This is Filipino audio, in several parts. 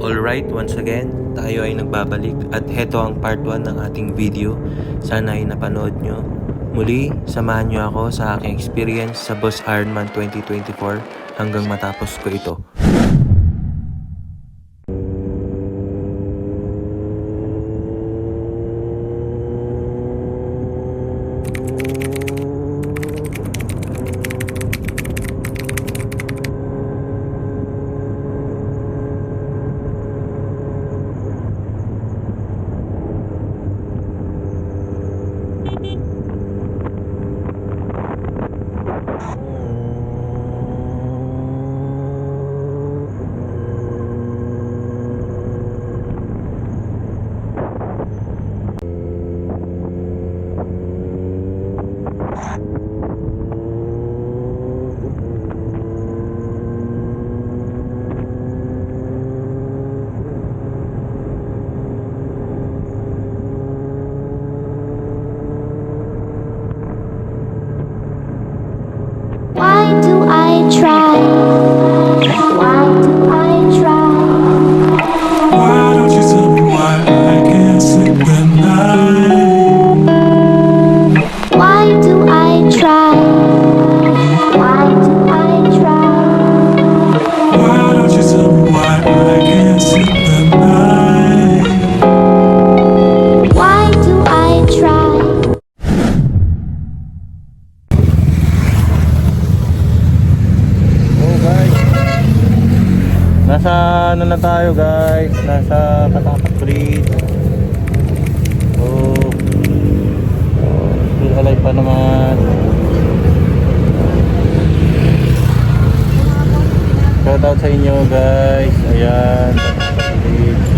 Alright, once again, tayo ay nagbabalik at heto ang part 1 ng ating video. Sana ay napanood nyo. Muli, samahan nyo ako sa aking experience sa Boss Ironman 2024 hanggang matapos ko ito. Why do I try? Why do I try? Why don't you tell me why I can't sleep at night? Why do I try? Why do I try? Why don't you tell me why I can't sleep at night? Why do I try? Oh guys, nasa ano na tayo guys, nasa Patapak Bridge. Oh, still alive pa naman. Shout out sa inyo guys. Ayan, Patapak Bridge.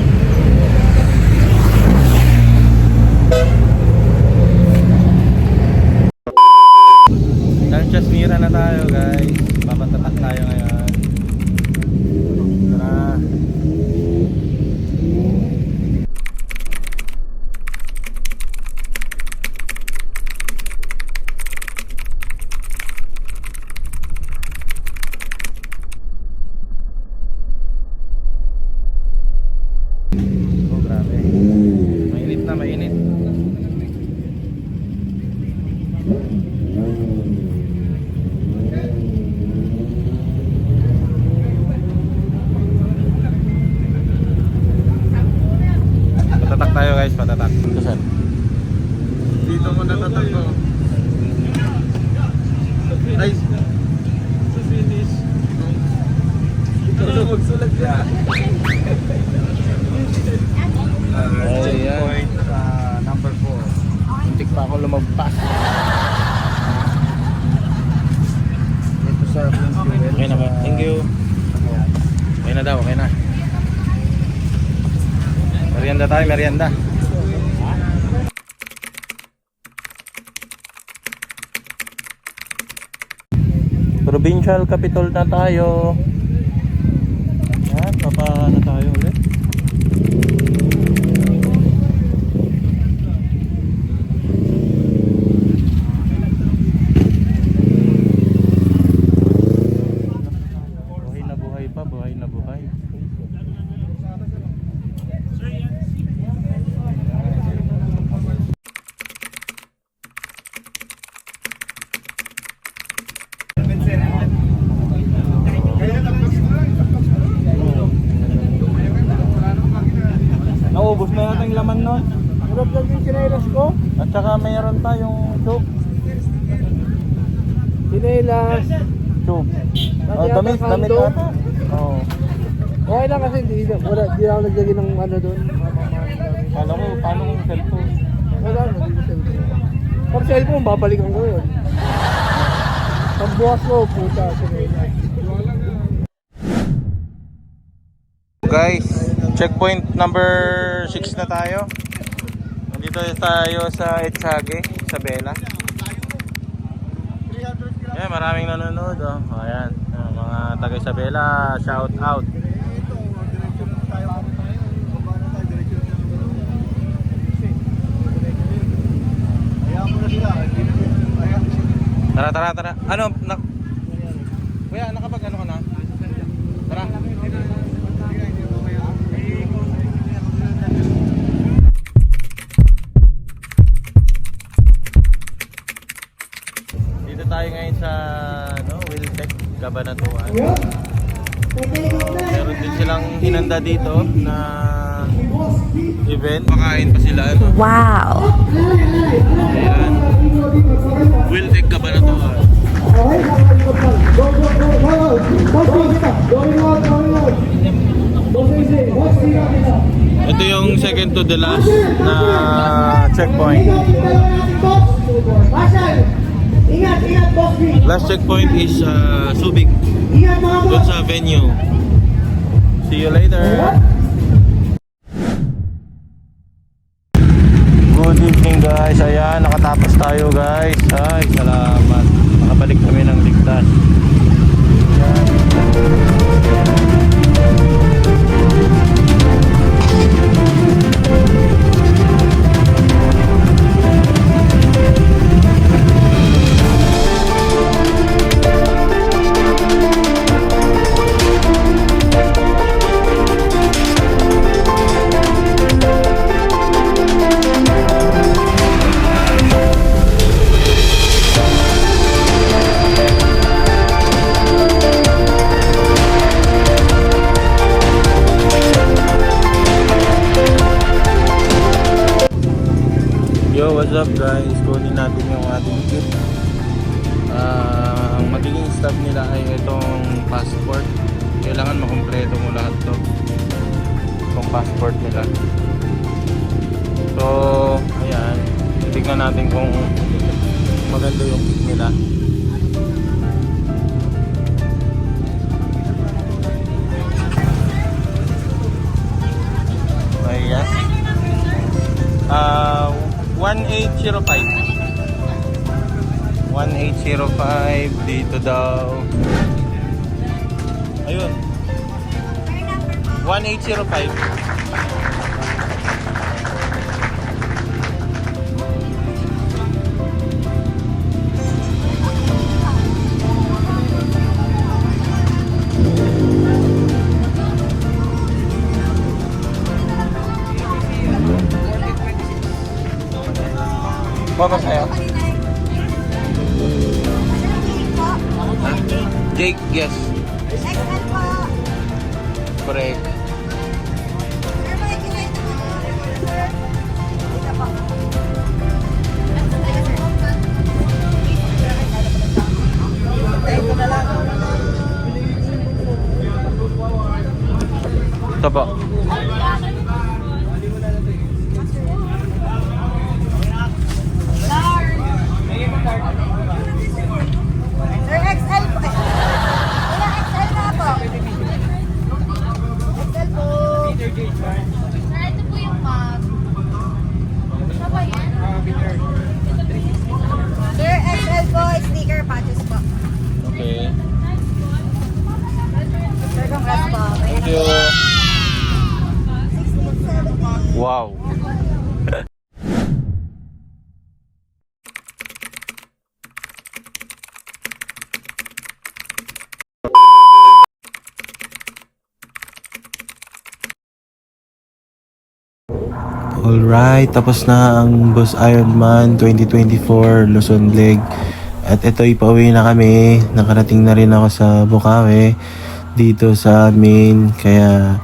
Sanchez Mira na tayo guys. Papatatak tayo ngayon. Tara. Oh grabe. Mainit na, mainit. Patatak tayo guys, patatak. Saan? Dito mo natatakbo. Ay, sa finish. Ikaw na magsulat niya. Checkpoint Number 4. Muntik pa ako lumagpas. Ito sa fuel. Okay na ba? Thank you. Okay na daw, okay na. Merienda tayo, merienda. Provincial capital na tayo. Yan, papa na tayo ulit. Buhay na buhay pa, buhay na buhay. Naubos na yata yung laman nun. Hirap lang yung sinelas ko. At saka mayroon tayong soup. Sinelas. Soup. Pati Oh, yata damit, damit kaldo. ata. Oo. Okay lang kasi di ako naglagay ng ano doon. Paano kung cellphone? Wala na, hindi ko cellphone. Pag cellphone, babalikan ko yun. Pag bukas ko, puta, sinelas. Guys, checkpoint number 6 na tayo. Nandito tayo sa Etsage, sa Bela. Ayan, maraming nanonood oh. Ayan, mga taga Isabela, shout out. Tara. Ano, Kuya, nakapag ano ka na? Tara. hinanda dito na event. Makain pa sila, ano? Wow. Ayan. Will take ka ba na to? Ito yung second to the last na checkpoint. Last checkpoint is Subic. Doon sa venue. See you later. Good evening guys. Ayan, nakatapos tayo guys. Ay, salamat. Nakabalik kami ng ligtas. Ayan. Yo, what's up guys? Kunin natin yung ating kit. Ang magiging stop nila ay itong passport. Kailangan makumpleto mo lahat to. Itong passport nila. So, ayan. Tignan natin kung maganda yung kit nila. Ayan. 1805 dito daw. Ayun, 1805. Baba sa'yo? Jake, yes. Correct. Ito po. Sir, XL po. Wala, XL na po. XL po. Sir, ito po yung map. Ano ba yan? Sir, XL po. Sticker patches po. Okay. Sir, congrats po. Thank you. 1670. Wow. Alright, tapos na ang Boss Ironman 2024 Luzon Leg. At ito, ipauwi na kami. Nakarating na rin ako sa Bukawi dito sa amin. Kaya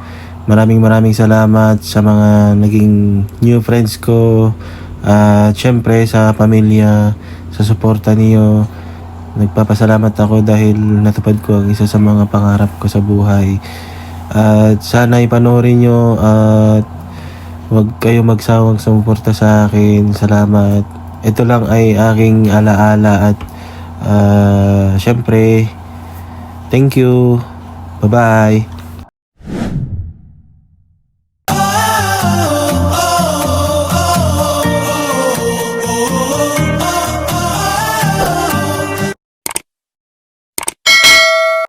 maraming salamat sa mga naging new friends ko. At syempre sa pamilya, sa suporta niyo. Nagpapasalamat ako dahil natupad ko ang isa sa mga pangarap ko sa buhay. At sana ipanoorin nyo at huwag kayo magsawang sumuporta sa akin. Salamat. Ito lang ay aking alaala at syempre, thank you. Bye-bye.